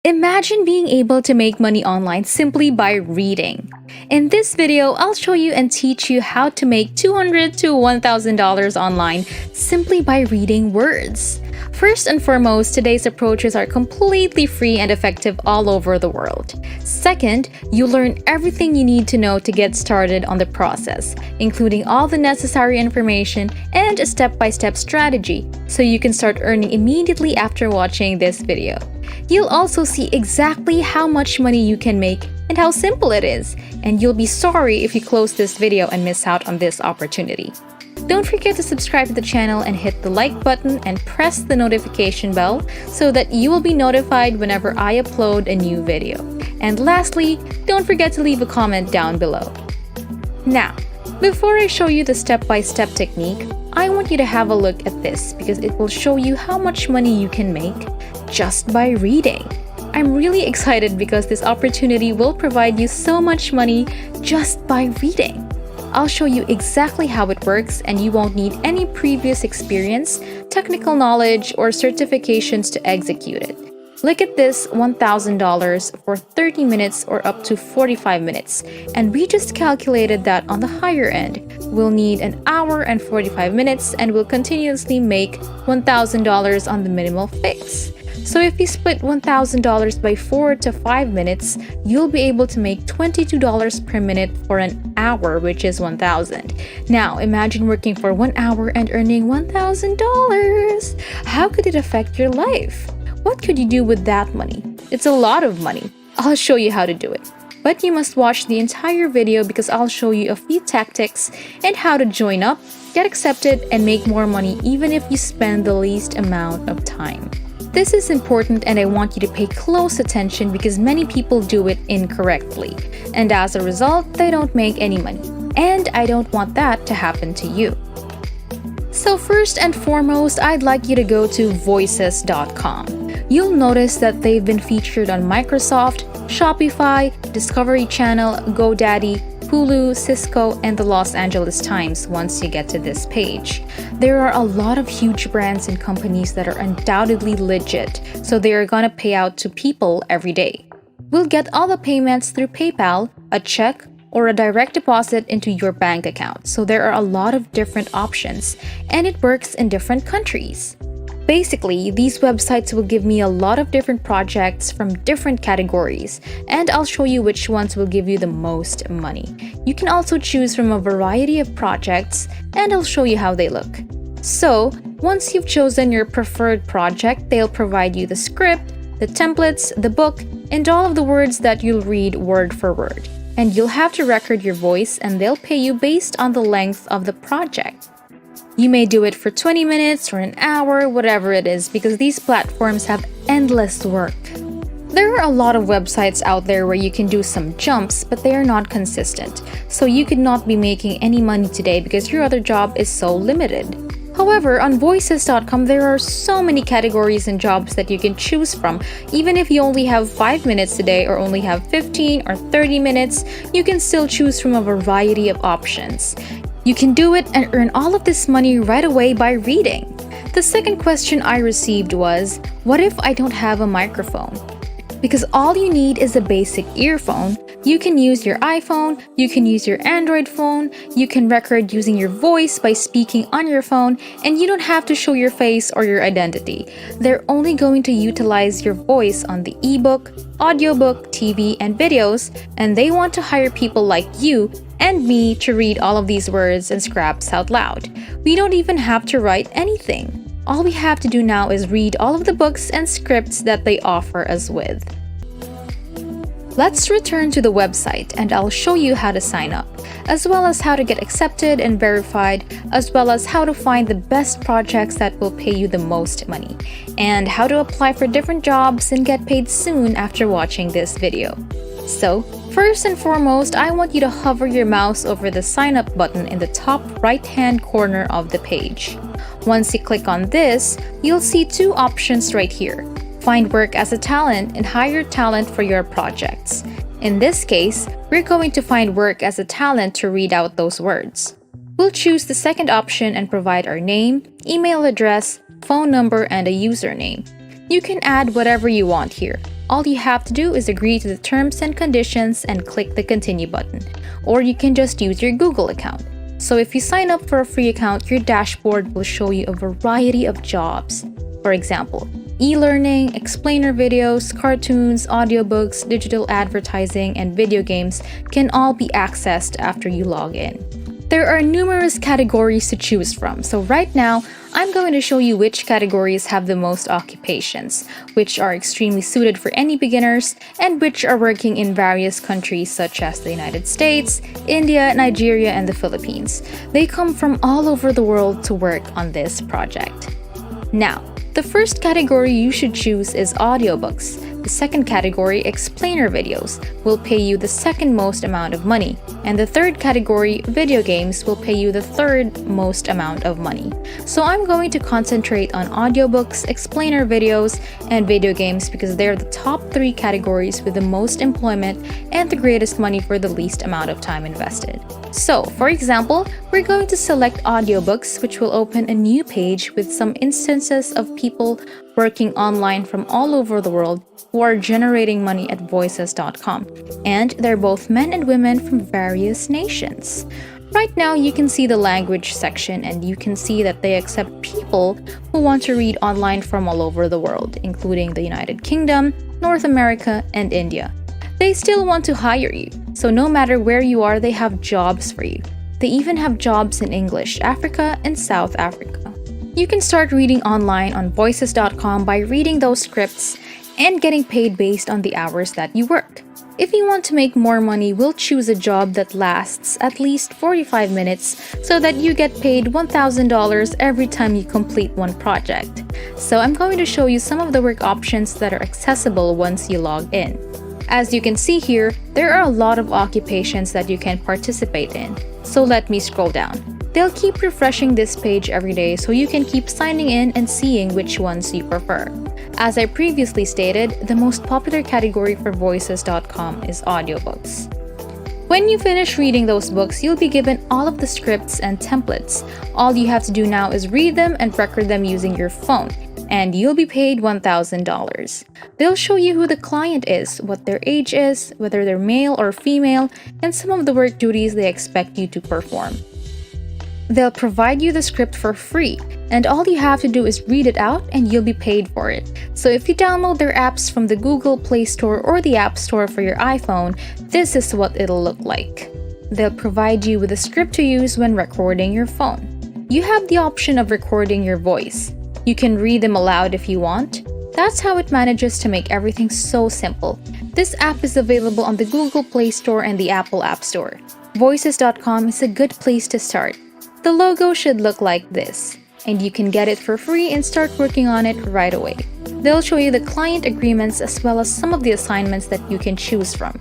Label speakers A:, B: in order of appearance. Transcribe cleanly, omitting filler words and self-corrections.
A: Imagine being able to make money online simply by reading. In this video, I'll show you and teach you how to make $200 to $1,000 online simply by reading words. First and foremost, today's approaches are completely free and effective all over the world. Second, you learn everything you need to know to get started on the process, including all the necessary information and a step-by-step strategy, so you can start earning immediately after watching this video. You'll also see exactly how much money you can make and how simple it is, and you'll be sorry if you close this video and miss out on this opportunity. Don't forget to subscribe to the channel and hit the like button and press the notification bell so that you will be notified whenever I upload a new video. And lastly, don't forget to leave a comment down below. Now, before I show you the step-by-step technique, I want you to have a look at this because it will show you how much money you can make just by reading. I'm really excited because this opportunity will provide you so much money just by reading. I'll show you exactly how it works, and you won't need any previous experience, technical knowledge, or certifications to execute it. Look at this $1,000 for 30 minutes or up to 45 minutes, and we just calculated that on the higher end, we'll need an hour and 45 minutes and will continuously make $1,000 on the minimal fix. So if you split $1,000 by 4 to 5 minutes, you'll be able to make $22 per minute for an hour, which is $1,000. Now, imagine working for 1 hour and earning $1,000. How could it affect your life? What could you do with that money? It's a lot of money. I'll show you how to do it. But you must watch the entire video because I'll show you a few tactics and how to join up, get accepted, and make more money even if you spend the least amount of time. This is important, and I want you to pay close attention because many people do it incorrectly, and as a result, they don't make any money. And I don't want that to happen to you. So first and foremost, I'd like you to go to voices.com. You'll notice that they've been featured on Microsoft, Shopify, Discovery Channel, GoDaddy, Hulu, Cisco, and the Los Angeles Times once you get to this page. There are a lot of huge brands and companies that are undoubtedly legit, so they are gonna pay out to people every day. We'll get all the payments through PayPal, a check, or a direct deposit into your bank account, so there are a lot of different options, and it works in different countries. Basically, these websites will give me a lot of different projects from different categories, and I'll show you which ones will give you the most money. You can also choose from a variety of projects, and I'll show you how they look. So, once you've chosen your preferred project, they'll provide you the script, the templates, the book, and all of the words that you'll read word for word. And you'll have to record your voice, and they'll pay you based on the length of the project. You may do it for 20 minutes or an hour, whatever it is, because these platforms have endless work. There are a lot of websites out there where you can do some jumps, but they are not consistent. So you could not be making any money today because your other job is so limited. However, on voices.com, there are so many categories and jobs that you can choose from. Even if you only have 5 minutes a day or only have 15 or 30 minutes, you can still choose from a variety of options. You can do it and earn all of this money right away by reading. The second question I received was, what if I don't have a microphone? Because all you need is a basic earphone. You can use your iPhone, you can use your Android phone, you can record using your voice by speaking on your phone, and you don't have to show your face or your identity. They're only going to utilize your voice on the ebook, audiobook, TV, and videos, and they want to hire people like you and me to read all of these words and scraps out loud. We don't even have to write anything. All we have to do now is read all of the books and scripts that they offer us with. Let's return to the website and I'll show you how to sign up, as well as how to get accepted and verified, as well as how to find the best projects that will pay you the most money, and how to apply for different jobs and get paid soon after watching this video. So, first and foremost, I want you to hover your mouse over the sign up button in the top right-hand corner of the page. Once you click on this, you'll see two options right here: find work as a talent and hire talent for your projects. In this case, we're going to find work as a talent to read out those words. We'll choose the second option and provide our name, email address, phone number, and a username. You can add whatever you want here. All you have to do is agree to the terms and conditions and click the continue button. Or you can just use your Google account. So if you sign up for a free account, your dashboard will show you a variety of jobs. For example, e-learning, explainer videos, cartoons, audiobooks, digital advertising, and video games can all be accessed after you log in. There are numerous categories to choose from, so right now, I'm going to show you which categories have the most occupations, which are extremely suited for any beginners, and which are working in various countries such as the United States, India, Nigeria, and the Philippines. They come from all over the world to work on this project. Now, the first category you should choose is audiobooks. The second category, explainer videos, will pay you the second most amount of money. And the third category, video games, will pay you the third most amount of money. So I'm going to concentrate on audiobooks, explainer videos, and video games because they're the top 3 categories with the most employment and the greatest money for the least amount of time invested. So, for example, we're going to select audiobooks, which will open a new page with some instances of people working online from all over the world who are generating money at voices.com. And they're both men and women from various nations. Right now, you can see the language section and you can see that they accept people who want to read online from all over the world, including the United Kingdom, North America, and India. They still want to hire you, so no matter where you are, they have jobs for you. They even have jobs in English, Africa, and South Africa. You can start reading online on voices.com by reading those scripts and getting paid based on the hours that you work. If you want to make more money, we'll choose a job that lasts at least 45 minutes so that you get paid $1,000 every time you complete one project. So I'm going to show you some of the work options that are accessible once you log in. As you can see here, there are a lot of occupations that you can participate in. So let me scroll down. They'll keep refreshing this page every day so you can keep signing in and seeing which ones you prefer. As I previously stated, the most popular category for voices.com is audiobooks. When you finish reading those books, you'll be given all of the scripts and templates. All you have to do now is read them and record them using your phone, and you'll be paid $1,000. They'll show you who the client is, what their age is, whether they're male or female, and some of the work duties they expect you to perform. They'll provide you the script for free, and all you have to do is read it out and you'll be paid for it. So if you download their apps from the Google Play Store or the App Store for your iPhone, this is what it'll look like. They'll provide you with a script to use when recording your phone. You have the option of recording your voice. You can read them aloud if you want. That's how it manages to make everything so simple. This app is available on the Google Play Store and the Apple App Store. Voices.com is a good place to start. The logo should look like this, and you can get it for free and start working on it right away. They'll show you the client agreements as well as some of the assignments that you can choose from.